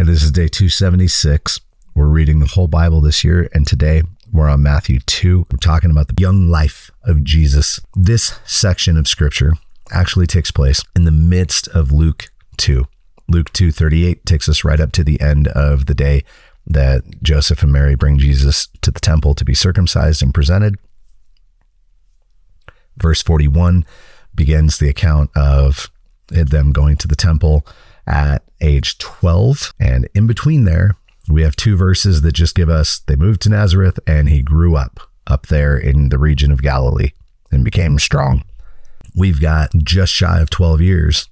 And this is day 276. We're reading the whole Bible this year, and today we're on Matthew 2. We're talking about the young life of Jesus. This section of scripture actually takes place in the midst of Luke 2. Luke 2:38 takes us right up to the end of the day that Joseph and Mary bring Jesus to the temple to be circumcised and presented. Verse 41 begins the account of them going to the temple at age 12. And in between there, we have two verses that just give us, they moved to Nazareth and he grew up there in the region of Galilee and became strong. We've got just shy of 12 years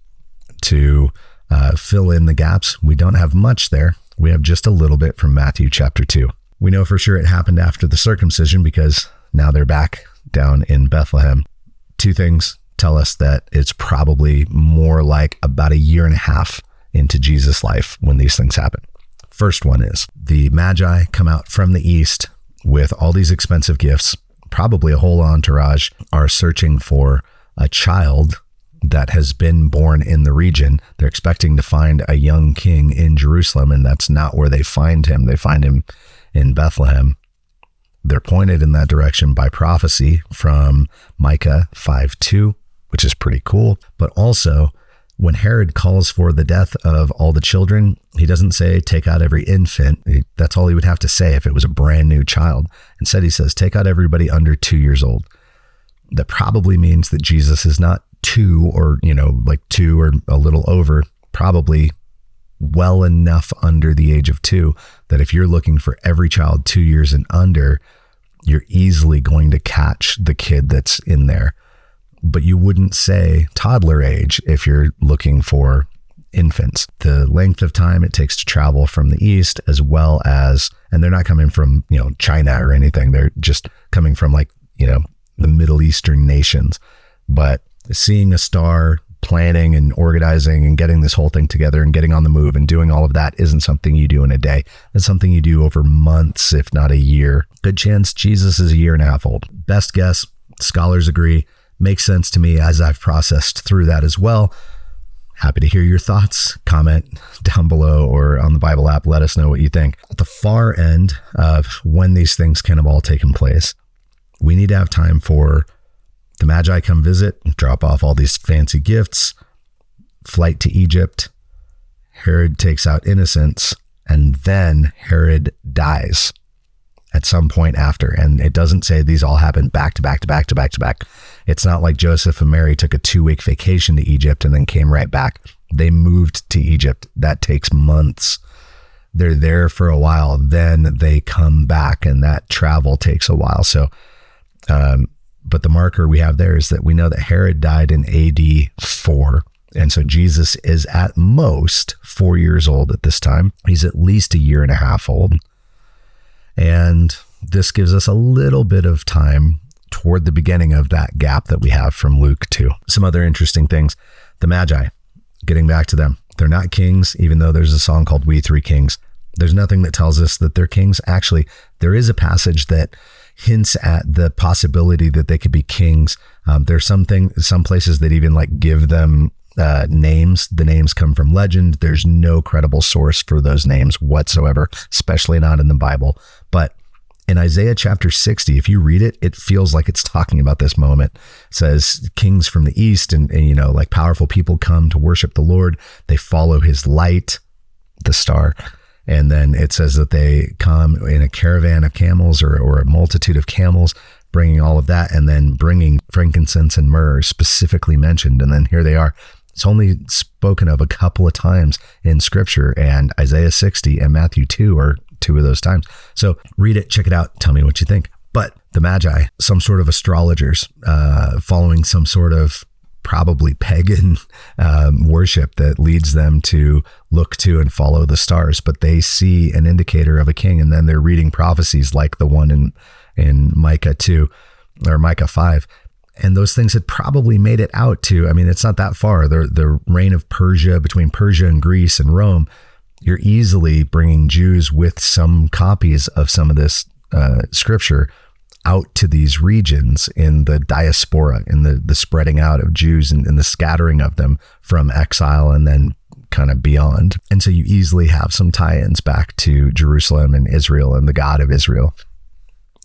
to fill in the gaps. We don't have much there. We have just a little bit from Matthew chapter 2. We know for sure it happened after the circumcision because now they're back down in Bethlehem. Two things tell us that it's probably more like about a year and a half into Jesus' life when these things happen. First one is the Magi come out from the east with all these expensive gifts, probably a whole entourage, are searching for a child that has been born in the region. They're expecting to find a young king in Jerusalem, and that's not where they find him. They find him in Bethlehem. They're pointed in that direction by prophecy from Micah 5:2, which is pretty cool. But also, when Herod calls for the death of all the children, he doesn't say, take out every infant. That's all he would have to say if it was a brand new child. Instead, he says, take out everybody under 2 years old. That probably means that Jesus is not 2 or, like 2 or a little over, probably well enough under the age of 2 that if you're looking for every child 2 years and under, you're easily going to catch the kid that's in there. But you wouldn't say toddler age if you're looking for infants. The length of time it takes to travel from the east, as well as, and they're not coming from, China or anything. They're just coming from the Middle Eastern nations. But seeing a star, planning and organizing and getting this whole thing together and getting on the move and doing all of that isn't something you do in a day. It's something you do over months, if not a year. Good chance Jesus is a year and a half old. Best guess, scholars agree. Makes sense to me as I've processed through that as well. Happy to hear your thoughts. Comment down below or on the Bible app. Let us know what you think. At the far end of when these things can have all taken place, we need to have time for the Magi come visit, drop off all these fancy gifts, flight to Egypt. Herod takes out innocents, and then Herod dies at some point after. And it doesn't say these all happened back to back to back to back to back. It's not like Joseph and Mary took a 2-week vacation to Egypt and then came right back. They moved to Egypt. That takes months. They're there for a while. Then they come back, and that travel takes a while. So, but the marker we have there is that we know that Herod died in AD 4. And so Jesus is at most 4 years old at this time. He's at least a year and a half old. And this gives us a little bit of time toward the beginning of that gap that we have from Luke 2. Some other interesting things. The Magi, getting back to them. They're not kings, even though there's a song called We Three Kings. There's nothing that tells us that they're kings. Actually, there is a passage that hints at the possibility that they could be kings. There's some places that even give them names. The names come from legend. There's no credible source for those names whatsoever, especially not in the Bible. But in Isaiah chapter 60, if you read it, it feels like it's talking about this moment. It says kings from the east and powerful people come to worship the Lord. They follow his light, the star. And then it says that they come in a caravan of camels or a multitude of camels, bringing all of that, and then bringing frankincense and myrrh specifically mentioned. And then here they are. It's only spoken of a couple of times in scripture, and Isaiah 60 and Matthew 2 are two of those times. So read it, check it out, tell me what you think. But the Magi, some sort of astrologers, following some sort of probably pagan worship that leads them to look to and follow the stars, but they see an indicator of a king, and then they're reading prophecies like the one in Micah 2 or Micah 5. And those things had probably made it out to, it's not that far. The reign of Persia, between Persia and Greece and Rome, you're easily bringing Jews with some copies of some of this scripture out to these regions in the diaspora, in the spreading out of Jews and the scattering of them from exile and then kind of beyond. And so you easily have some tie-ins back to Jerusalem and Israel and the God of Israel,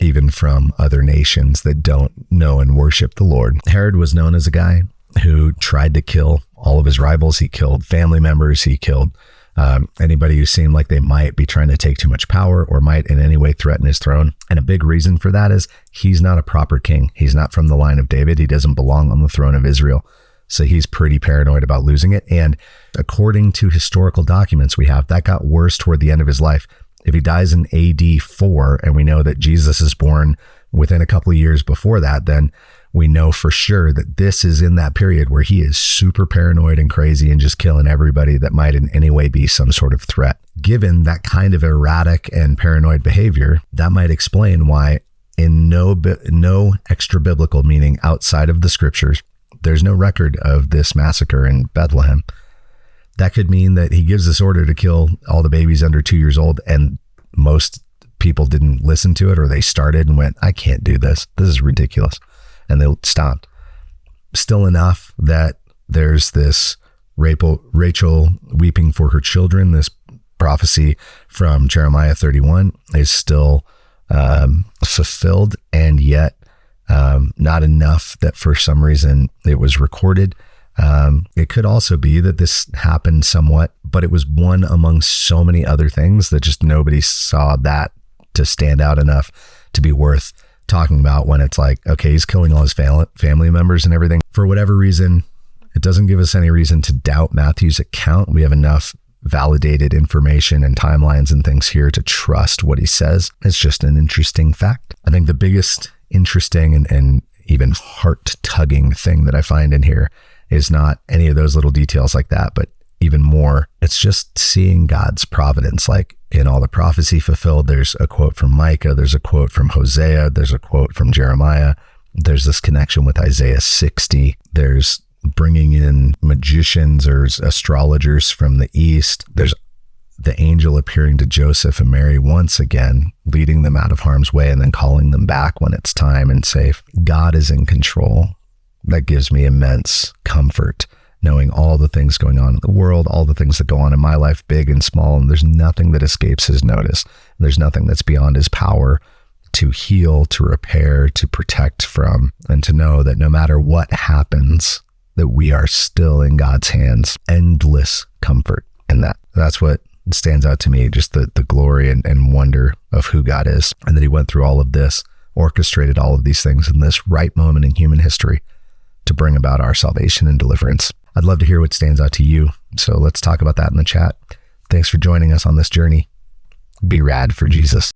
even from other nations that don't know and worship the Lord. Herod was known as a guy who tried to kill all of his rivals. He killed family members. He killed anybody who seemed like they might be trying to take too much power or might in any way threaten his throne. And a big reason for that is he's not a proper king. He's not from the line of David. He doesn't belong on the throne of Israel. So he's pretty paranoid about losing it. And according to historical documents we have, that got worse toward the end of his life. If he dies in AD 4, and we know that Jesus is born within a couple of years before that, then we know for sure that this is in that period where he is super paranoid and crazy and just killing everybody that might in any way be some sort of threat. Given that kind of erratic and paranoid behavior, that might explain why in no extra biblical meaning outside of the scriptures, there's no record of this massacre in Bethlehem. That could mean that he gives this order to kill all the babies under 2 years old, and most people didn't listen to it, or they started and went, I can't do this. This is ridiculous. And they stopped. Still enough that there's this Rachel weeping for her children. This prophecy from Jeremiah 31 is still fulfilled, and yet not enough that for some reason it was recorded. It could also be that this happened somewhat, but it was one among so many other things that just nobody saw that to stand out enough to be worth talking about, when it's like, okay, he's killing all his family members and everything. For whatever reason, it doesn't give us any reason to doubt Matthew's account. We have enough validated information and timelines and things here to trust what he says. It's just an interesting fact. I think the biggest interesting and even heart-tugging thing that I find in here is not any of those little details like that, but even more, it's just seeing God's providence. Like in all the prophecy fulfilled, there's a quote from Micah, there's a quote from Hosea, there's a quote from Jeremiah, there's this connection with Isaiah 60, there's bringing in magicians or astrologers from the east, there's the angel appearing to Joseph and Mary once again, leading them out of harm's way and then calling them back when it's time and safe. God is in control. That gives me immense comfort, knowing all the things going on in the world, all the things that go on in my life, big and small, and there's nothing that escapes his notice. There's nothing that's beyond his power to heal, to repair, to protect from, and to know that no matter what happens, that we are still in God's hands. Endless comfort in that. That's what stands out to me, just the glory and wonder of who God is, and that he went through all of this, orchestrated all of these things in this right moment in human history to bring about our salvation and deliverance. I'd love to hear what stands out to you. So let's talk about that in the chat. Thanks for joining us on this journey. Be rad for Jesus.